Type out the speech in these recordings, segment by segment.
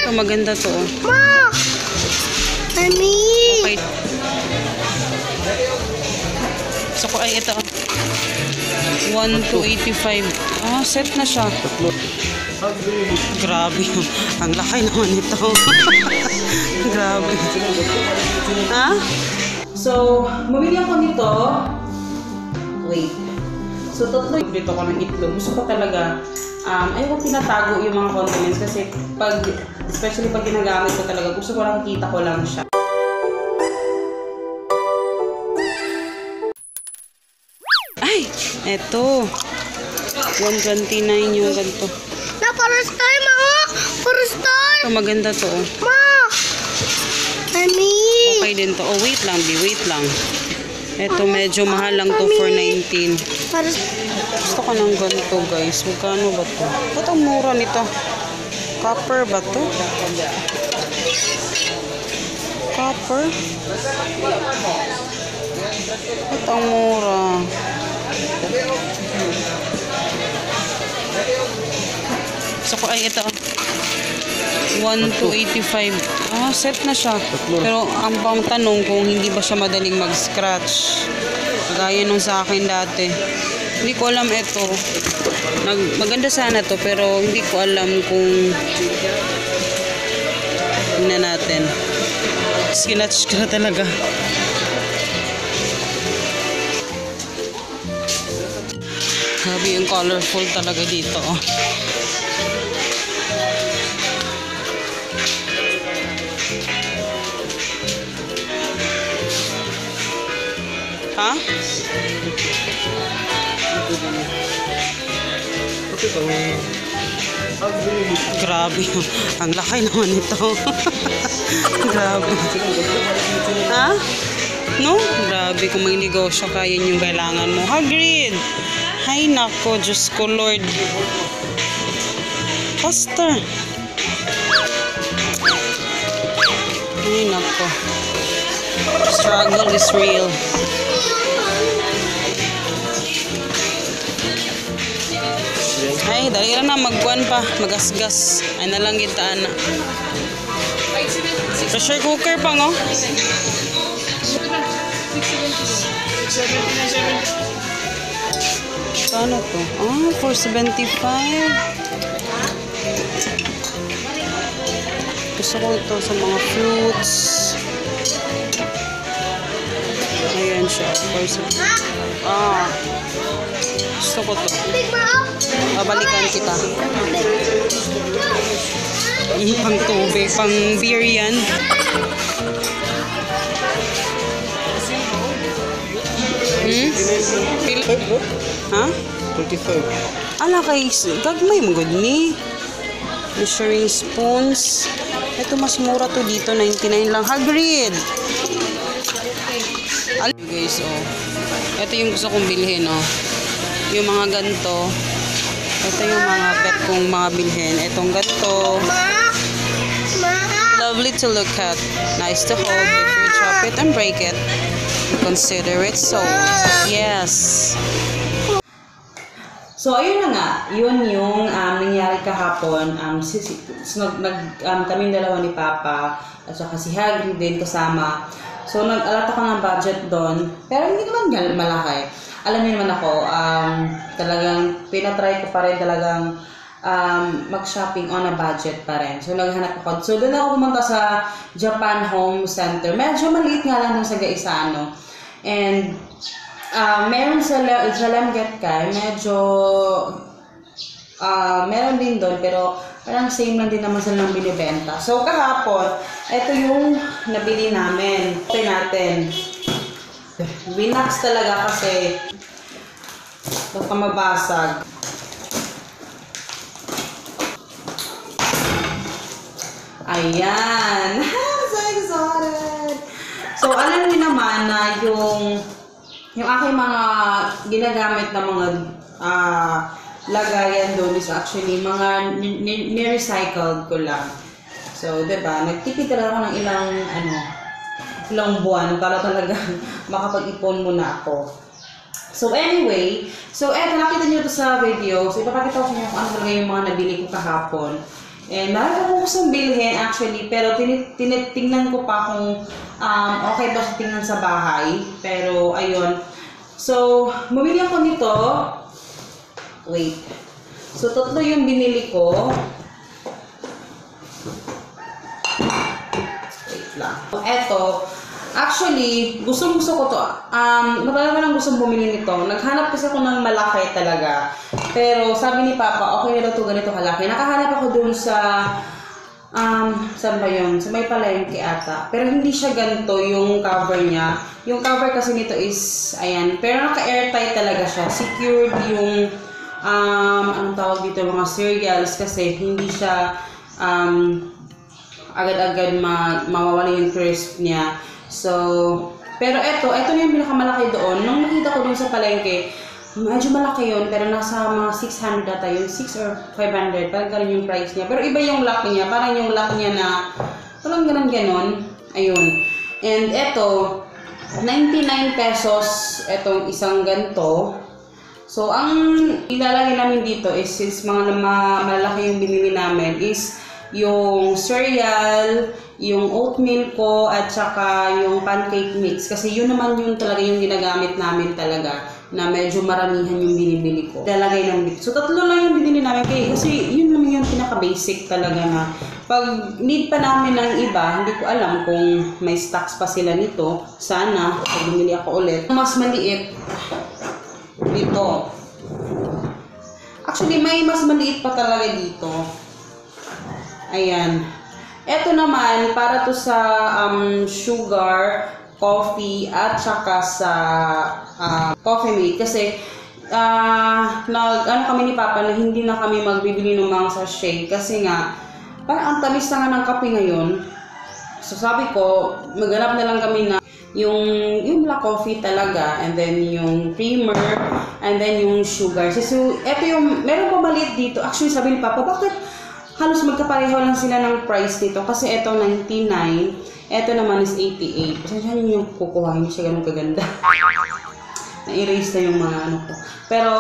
Ito maganda to. Ma! Mami! Okay. So, ay ito. 1 to 85. Ah, set na siya. Grabe. Ang laki naman ito. Grabe. Ha? So, mabili ako nito. Wait. So, tatlo dito ko ng itlog. Gusto ko talaga, ayoko tinatago yung mga condiments kasi especially pag ginagamit ko talaga, gusto ko lang kita ko lang siya. Ay! Eto. 129 yung ganito. Na, para star, mga! Para star! Ito maganda to. Ma! Mami! Okay din to. Oh, wait lang, wait lang. Ito medyo mahal lang to for 19. Para Gusto ko ng ganito, guys. Magkano ba to? Ba't ang mura nito? Copper ba to? Copper? Ba't ang mura? So, ay ito. 1 to 85. Ah, set na siya. Pero ang pang tanong kung hindi ba siya madaling mag-scratch. Kagaya nung sa akin dati. Hindi ko alam ito. Maganda sana to pero hindi ko alam kung tingnan natin. Scratch ka talaga. Grabe yung colorful talaga dito. Ha? Grabe. Ang laki naman ito. Grabe. Ha? No? Grabe. Kung may negosyo ka, yun yung kailangan mo. Hagrid! Hay nako, Diyos ko, Lord. Faster. Hay nako. Struggle is real. Ay, dali lang na magkuhan pa, magasgas. Ay nalang gitaan na. Pressure cooker pa, no? Paano to? Ah, 475. Gusto ko ito sa mga fruits. Ayan siya. Ah. Gusto ko to. Babalikan kita. Pang tubig, pang beer yan. Ha? 35. Ala kay gagmay mo gud ni. Measuring spoons. Ito mas mura to dito, 99 lang. Hagrid. Guys, oh. Ito yung gusto kong bilhin, oh. Yung mga ganto. Ito yung mga pet kong mga bilhin. Itong ganto. Lovely to look at. Nice to hold. If you chop it and break it, consider it sold. Yes. So, ayun na nga. Yun yung nangyari kahapon. Kaming dalawa ni Papa at saka si Hagrid din kasama. So, nag-alata ko ng budget doon. Pero hindi naman malaki. Alam niyo naman ako, talagang pinatry ko pa rin talagang mag-shopping on a budget pa rin. So, naghanap ako. So, doon ako pumunta sa Japan Home Center. Medyo maliit nga lang sa Gaisano. And, meron sa Lemgetkay, medyo, meron din doon, pero parang same lang din naman silang binibenta. So, kahapon, ito yung nabili namin. Ito natin. Winax talaga kasi baka mabasag. Ayan. So excited. So, alam niyo naman na yung aking mga ginagamit na mga lagayan doon is actually mga ni-recycled ko lang. So, diba, nagtipid talaga ako ng ilang buwan para talaga makapag-ipon muna ako. So, anyway, so eto, nakita niyo to sa video. So, ipapakita ko sa inyo kung ano talaga yung mga nabili ko kahapon. And marami akong gustong bilhin actually, pero tinitingnan ko pa kung okay ba siya tingnan sa bahay. Pero ayun. So, bumili ako nito. Wait. So, 3 yung binili ko. Wait lang. Eto. Actually, gustong-gusto ko to. Matagal ko nang gustong bumili nito. Naghanap kasi ako ng malaki talaga. Pero sabi ni Papa, okay na daw to ganito kalaki. Nakahanap ako dun sa, saan ba yun? Sa may palengke ata. Pero hindi siya ganito yung cover niya. Yung cover kasi nito is, ayan. Pero naka-airtight talaga siya. Secured yung, anong tawag dito, mga cereals. Kasi hindi siya, agad-agad mawawala yung crisp niya. So, pero ito na yung pinakamalaki doon. Nung nakita ko doon sa palengke, medyo malaki yun, pero nasa mga 600 data yun, 6 or 500, parang ganun yung price niya. Pero iba yung lock niya, parang yung lock niya na, parang ganon, ayun. And ito, 99 pesos, itong isang ganito. So, ang ilalagay namin dito is, since mga malaki yung binili namin, is yung cereal, yung oatmeal ko, at saka yung pancake mix. Kasi yun naman yun talaga yung ginagamit namin talaga, na medyo maramihan yung binibili ko. Ilalagay lang dito. So, 3 lang yung binili namin kasi yun naman yung pinaka-basic talaga na pag need pa namin ng iba, hindi ko alam kung may stocks pa sila nito. Sana, pag bumili ako ulit. Mas maliit dito. Actually, may mas maliit pa talaga dito. Ayan. Ito naman, para to sa sugar, coffee, at saka sa coffee mate. Kasi, kami ni Papa na hindi na kami magbibili ng mga sachet. Kasi nga, parang ang tamis na nga ng kape ngayon. So, sabi ko, maghanap na lang kami na yung black coffee talaga, and then yung creamer, and then yung sugar. So, ito yung, meron pa maliit dito. Actually, sabi ni Papa, bakit halos magkapareho lang sila ng price nito? Kasi ito 99, ito naman is 88. Pasensya nyo yung kukuha, hindi siya ganun kaganda. Na-erase na yung mga ano ko. Pero,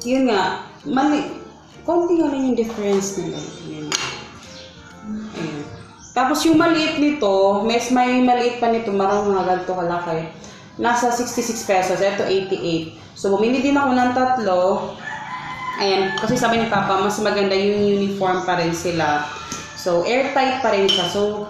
yun nga, konti nga lang yung difference nila. Ayan. Tapos yung maliit nito, may maliit pa nito, marang mga ganito kalaki. Nasa 66 pesos, ito 88. So, bumili din ako ng 3. Ayan, kasi sabi ni Papa, mas maganda yung uniform pa rin sila. So, airtight pa rin siya. So,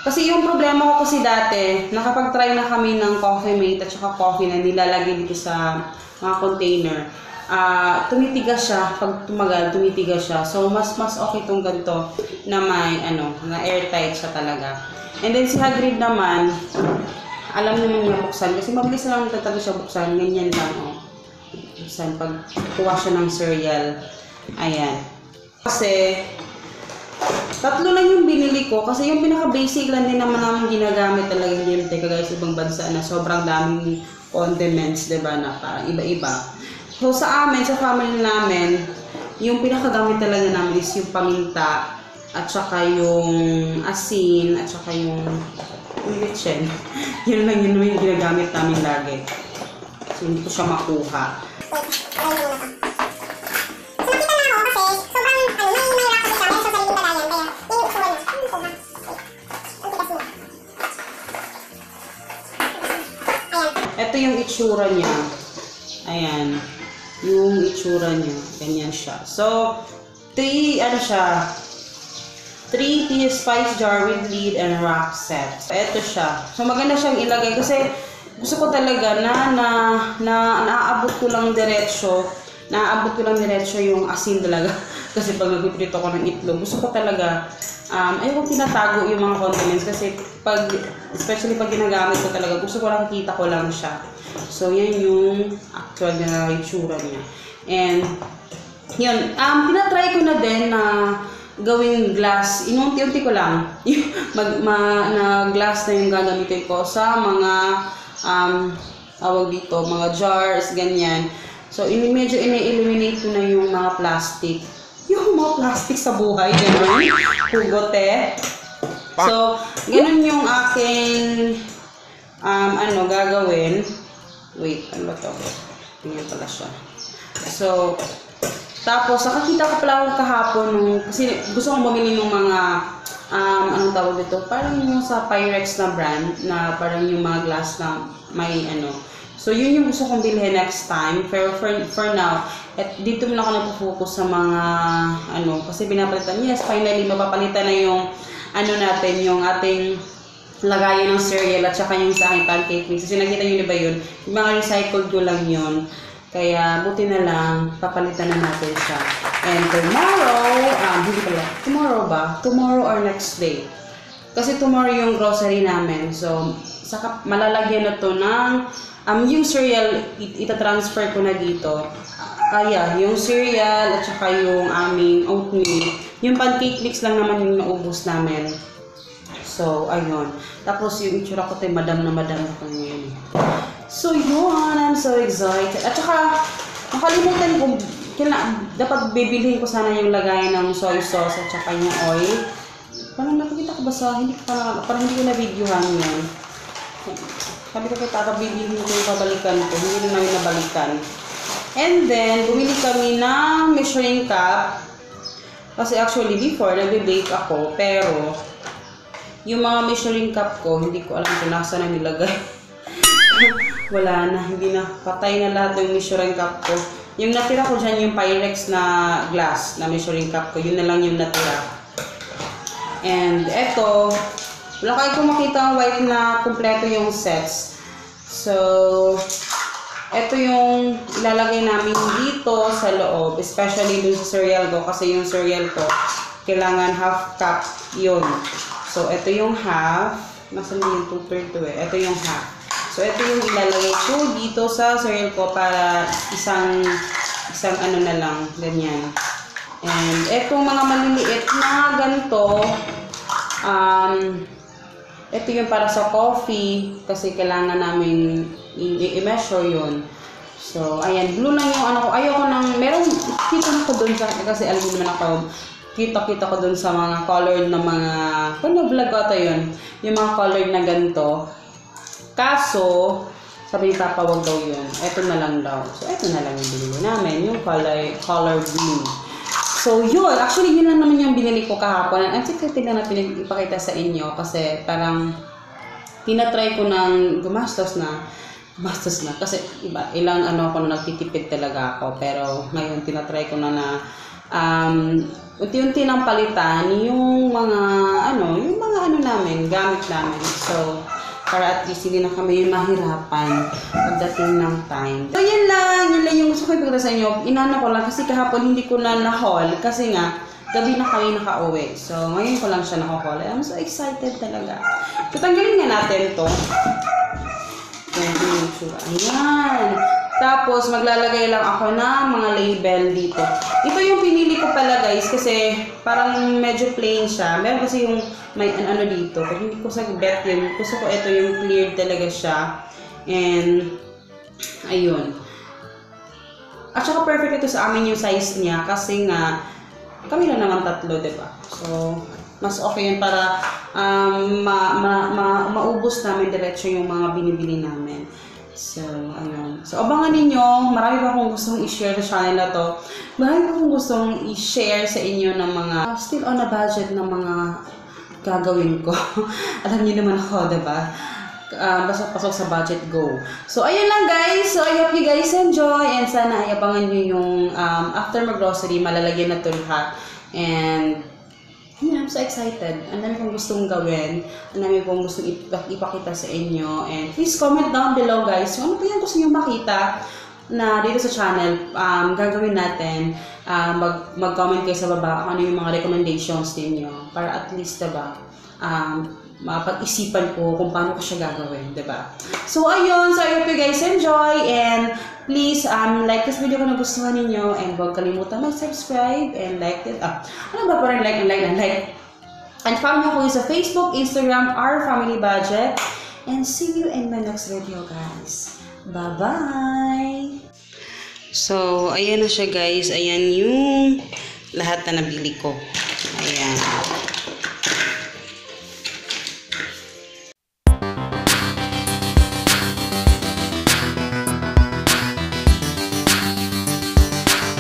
kasi yung problema ko kasi dati, nakapag-try na kami ng coffee mate at saka coffee na nilalagay dito sa mga container. Tumitigas siya, pag tumagal, tumitigas siya. So, mas okay itong ganito na may, na airtight siya talaga. And then, si Hagrid naman, alam naman niya buksan. Kasi mabilis lang talaga siya buksan. Ganyan lang, buksan pag kuha siya ng cereal. Ayan. Kasi, 3 lang yung binili ko. Kasi yung pinaka-basic lang din naman namin ginagamit talaga yung guys, ibang bansa na sobrang daming condiments, diba, na parang iba-iba. So, sa amin, sa family namin, yung pinakagamit talaga namin is yung paminta, at saka yung asin, at saka yung litsen. Yun lang yun yung ginagamit namin lagi. So, hindi ko siya makuha. Ito yung itsura niya. Ayan. Yung itsura niya. Ganyan siya. So, 3 piece spice jar with lid and rack set. So, ito siya. So, maganda siyang ilagay kasi gusto ko talaga naaabot ko lang diretso yung asin talaga. Kasi pag nagpiprito ko ng itlog, gusto ko talaga, ayoko tinatago yung mga condiments kasi especially pag ginagamit ko talaga, gusto ko lang kita ko lang siya. So, yan yung actual na itsura niya. And, yun, tinatry ko na din na gawing glass, inunti-unti ko lang, na glass na yung gagamitin ko sa mga, tawag dito, mga jars, ganyan. So, medyo ini-eliminate ko na yung mga plastic. Yung mga plastic sa buhay, gano'n. Hugote. So, ganun yung aking, gagawin. Wait, ano ba to? Tingnan pala siya. So, Tapos, nakakita ko pala ako kahapon kasi gusto kong bumili ng mga, anong tawag dito? Parang yung sa Pyrex na brand, na parang yung mga glass na may ano. So, yun yung gusto kong bilhin next time. Pero for now, dito muna ako nagpo-focus sa mga, kasi binapalitan. Yes, finally, mapapalitan na yung, natin, yung ating lagayan ng cereal at saka yung sa aking pancake mix. Kasi nakita nyo ba yun? Yung mga recycled ko lang yun. Kaya, buti na lang, papalitan na natin siya. And tomorrow, hindi pala, tomorrow or next day. Kasi tomorrow yung grocery namin. So, saka malalagyan na to ng, yung cereal, itatransfer ko na dito. Yung cereal at saka yung aming oatmeal. Yung pancake mix lang naman yung naubos namin. So, ayun. Tapos yung itsura ko tayo, madam na madam ako ngayon. So, yun. I'm so excited. At saka, nakalimutan ko, dapat bibilhin ko sana yung lagayan ng soy sauce at saka yung oil. Parang nakikita ko ba parang hindi ko na-videohan yun. Sabi ko kay Tata, bibilhin ko yung pabalikan ko. Hindi na namin nabalikan. And then, bumili kami ng measuring cup. Kasi actually, before, nag-bake ako. Pero, yung mga measuring cup ko, hindi ko alam kung nasa na nilagay. Wala na, hindi na. Patay na lahat ng measuring cup ko. Yung natira ko dyan, yung Pyrex na glass na measuring cup ko, yun na lang yung natira. And eto, wala kayo makita ang white na kumpleto yung sets. So, eto yung ilalagay namin dito sa loob, especially dun sa cereal ko, kasi yung cereal ko, kailangan half cup yun. So, ito yung half. Nasaan yung 2/3 to eh? Ito yung half. So, ito yung ilalagay ko dito sa cereal ko para isang na lang. Ganyan. And, etong mga maliliit na ganito, ito yung para sa coffee kasi kailangan namin i-measure yun. So, ayan. Blue lang yung ko. Ayoko nang, kita na ko dun kasi alam mo naman ako, kita ko dun sa mga colored na mga, vlog ko ito yun, yung mga colored na ganito. Kaso, sabi ni Papa, wag daw yun. Ito na lang daw. So, ito na lang yung binili namin, yung color green. So, yun. Actually, yun lang naman yung binili ko kahapon. Ang secret lang na pinipakita sa inyo kasi parang tinatry ko ng gumastos na. Kasi ilang ako na nagtitipid talaga ako. Pero ngayon, tinatry ko na unti-unti nang palitan yung mga namin, gamit namin. So, para at least hindi na kami mahirapan pagdating ng time. So, yun lang yung gusto ko ipagkita sa inyo. Inano ko lang kasi kahapon hindi ko na na-haul kasi nga, gabi na kami nakauwi. So, ngayon ko lang siya na-haul. I'm so excited talaga. So, tanggalin nga natin to. Ayan. Tapos, maglalagay lang ako ng mga label dito. Ito yung pinili ko pala guys kasi parang medyo plain siya. Meron kasi yung may dito. Pero hindi ko sa bet yun. Gusto ko ito yung clear talaga siya. And, ayun. At saka perfect ito sa amin yung size niya kasi nga, kami lang naman tatlo, diba? So, mas okay yun para maubos namin diretso yung mga binibili namin. So, ayun. So, abangan ninyo. Marami pa akong gustong i-share sa channel na to. Marami pa akong gustong i-share sa inyo ng mga still on a budget na mga gagawin ko. Alam niyo naman ako, diba? Basta pasok sa budget, go. So, ayun lang guys. So, I hope you guys enjoy. And sana ay abangan nyo yung after mag-grocery, malalagyan na to lahat. And, yeah, I'm so excited. Ang dami kong gustong gawin. Ang dami kong gustong ipakita sa inyo. And please comment down below guys. Kung ano po yung gusto nyo makita na dito sa channel, gagawin natin. Mag-comment kayo sa baba kung ano yung mga recommendations ninyo. Para at least, diba, mapag-isipan ko kung paano ko siya gagawin, diba? So, ayun. So, I hope you guys enjoy. And please, like this video kung nagustuhan ninyo. And huwag kalimutan mag-subscribe and like it. Ano ba parang like. And follow nyo ko sa Facebook, Instagram, Our Family Budget. And see you in my next video, guys. Bye-bye! So, ayan na siya, guys. Ayan yung lahat na nabili ko. Ayan.